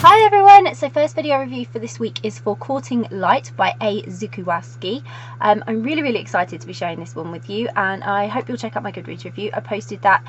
Hi everyone! So first video review for this week is for Courting Light by Zukowski. I'm really excited to be sharing this one with you, and I hope you'll check out my Goodreads review. I posted that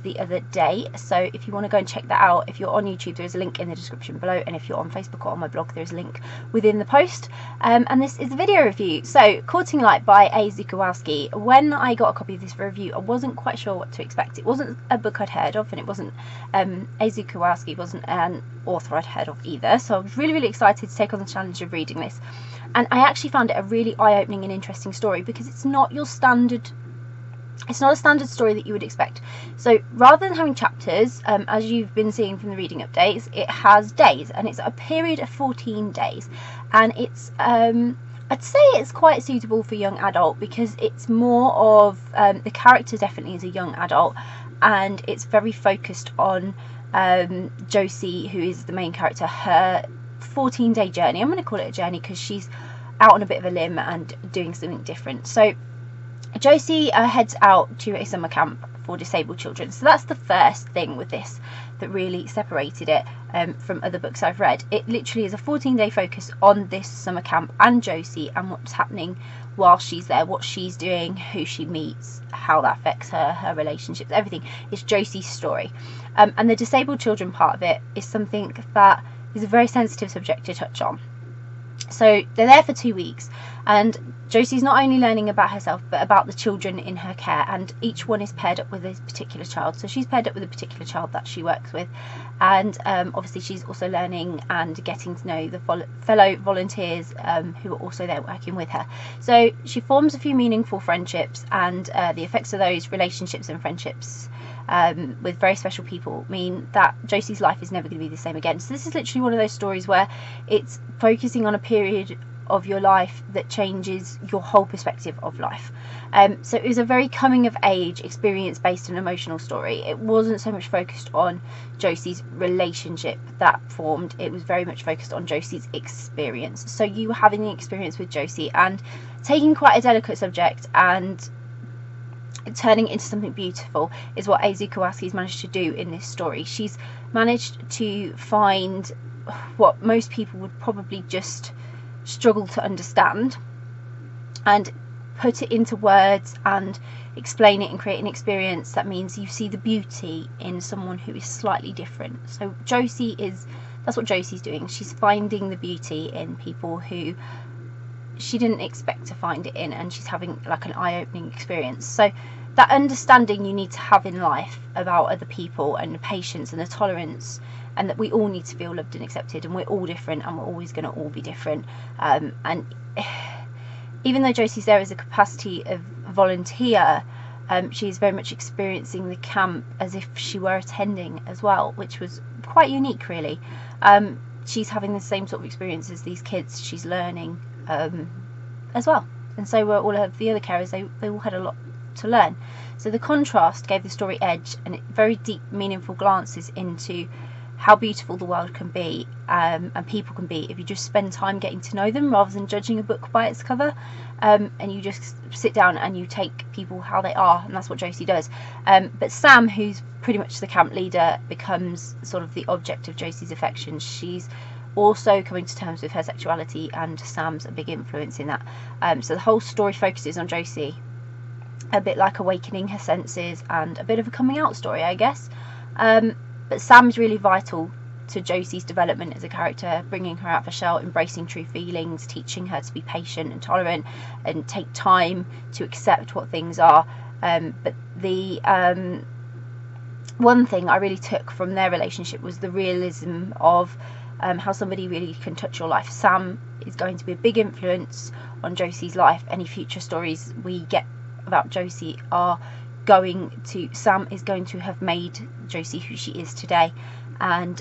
the other day, so if you want to go and check that out, if you're on YouTube there is a link in the description below, and if you're on Facebook or on my blog there is a link within the post. And this is a video review. So Courting Light by Zukowski. When I got a copy of this for review, I wasn't quite sure what to expect. It wasn't a book I'd heard of, and it wasn't Zukowski wasn't an author I'd heard of either, so I was really excited to take on the challenge of reading this. And I actually found it a really eye-opening and interesting story, because it's not a standard story that you would expect. So rather than having chapters, as you've been seeing from the reading updates, it has days, and it's a period of 14 days, and it's I'd say it's quite suitable for young adult, because it's more of the character definitely is a young adult, and it's very focused on Josie, who is the main character, her 14-day journey. I'm going to call it a journey because she's out on a bit of a limb and doing something different. So Josie heads out to a summer camp for disabled children. So that's the first thing with this that really separated it from other books I've read. It literally is a 14-day focus on this summer camp and Josie and what's happening while she's there, what she's doing, who she meets, how that affects her, her relationships, everything. It's Josie's story. And the disabled children part of it is something that is a very sensitive subject to touch on. So they're there for 2 weeks, and Josie's not only learning about herself but about the children in her care, and each one is paired up with a particular child. So she's paired up with a particular child that she works with, and obviously she's also learning and getting to know the fellow volunteers who are also there working with her. So she forms a few meaningful friendships, and the effects of those relationships and friendships with very special people mean that Josie's life is never going to be the same again. So this is literally one of those stories where it's focusing on a period of your life that changes your whole perspective of life. So it was a very coming of age, experience based and emotional story. It wasn't so much focused on Josie's relationship that formed, it was very much focused on Josie's experience. So you having the experience with Josie and taking quite a delicate subject and turning it into something beautiful is what Zukowski's managed to do in this story. She's managed to find what most people would probably just struggle to understand and put it into words and explain it and create an experience that means you see the beauty in someone who is slightly different. So that's what Josie's doing. She's finding the beauty in people who she didn't expect to find it in, and she's having like an eye-opening experience. So that understanding you need to have in life about other people, and the patience and the tolerance, and that we all need to feel loved and accepted, and we're all different, and we're always going to all be different. And even though Josie's there as a capacity of volunteer, she's very much experiencing the camp as if she were attending as well, which was quite unique really. She's having the same sort of experience as these kids. She's learning as well, and so were all of the other carers. They all had a lot to learn. So the contrast gave the story edge, and very deep, meaningful glances into how beautiful the world can be, and people can be, if you just spend time getting to know them rather than judging a book by its cover, and you just sit down and you take people how they are, and that's what Josie does. But Sam, who's pretty much the camp leader, becomes sort of the object of Josie's affection. She's also coming to terms with her sexuality, and Sam's a big influence in that. So the whole story focuses on Josie, a bit like awakening her senses and a bit of a coming out story, I guess. But Sam's really vital to Josie's development as a character, bringing her out of her shell, embracing true feelings, teaching her to be patient and tolerant and take time to accept what things are. But the one thing I really took from their relationship was the realism of how somebody really can touch your life. Sam is going to be a big influence on Josie's life. Any future stories we get about Josie Sam is going to have made Josie who she is today, and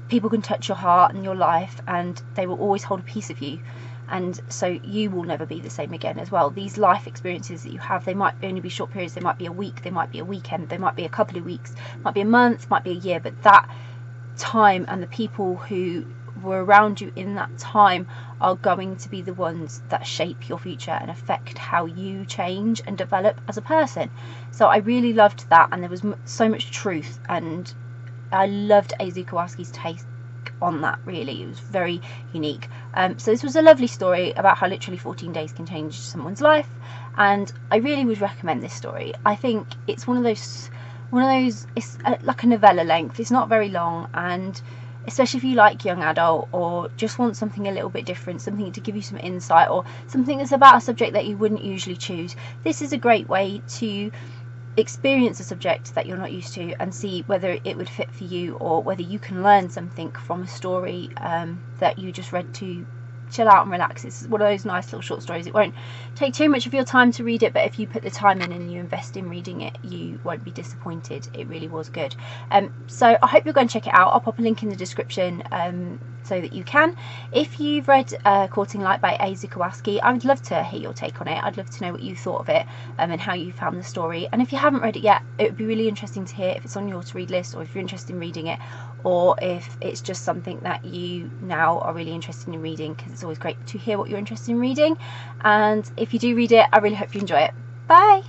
people can touch your heart and your life, and they will always hold a piece of you, and so you will never be the same again as well. These life experiences that you have, they might only be short periods, they might be a week, they might be a weekend, they might be a couple of weeks, might be a month, might be a year, but that time and the people who were around you in that time are going to be the ones that shape your future and affect how you change and develop as a person. So I really loved that, and there was so much truth, and I loved Zukowski's on that, really. It was very unique. So this was a lovely story about how literally 14 days can change someone's life, and I really would recommend this story. I think it's one of those, it's like a novella length. It's not very long, and especially if you like young adult or just want something a little bit different, something to give you some insight, or something that's about a subject that you wouldn't usually choose, this is a great way to experience a subject that you're not used to and see whether it would fit for you, or whether you can learn something from a story that you just read to chill out and relax. It's one of those nice little short stories. It won't take too much of your time to read it, but if you put the time in and you invest in reading it, you won't be disappointed. It really was good. So I hope you'll go and check it out. I'll pop a link in the description so that you can. If you've read Courting Light by A. Zukowski, I would love to hear your take on it. I'd love to know what you thought of it and how you found the story. And if you haven't read it yet, it would be really interesting to hear if it's on your to-read list, or if you're interested in reading it, or if it's just something that you now are really interested in reading, because it's always great to hear what you're interested in reading. And if you do read it, I really hope you enjoy it. Bye!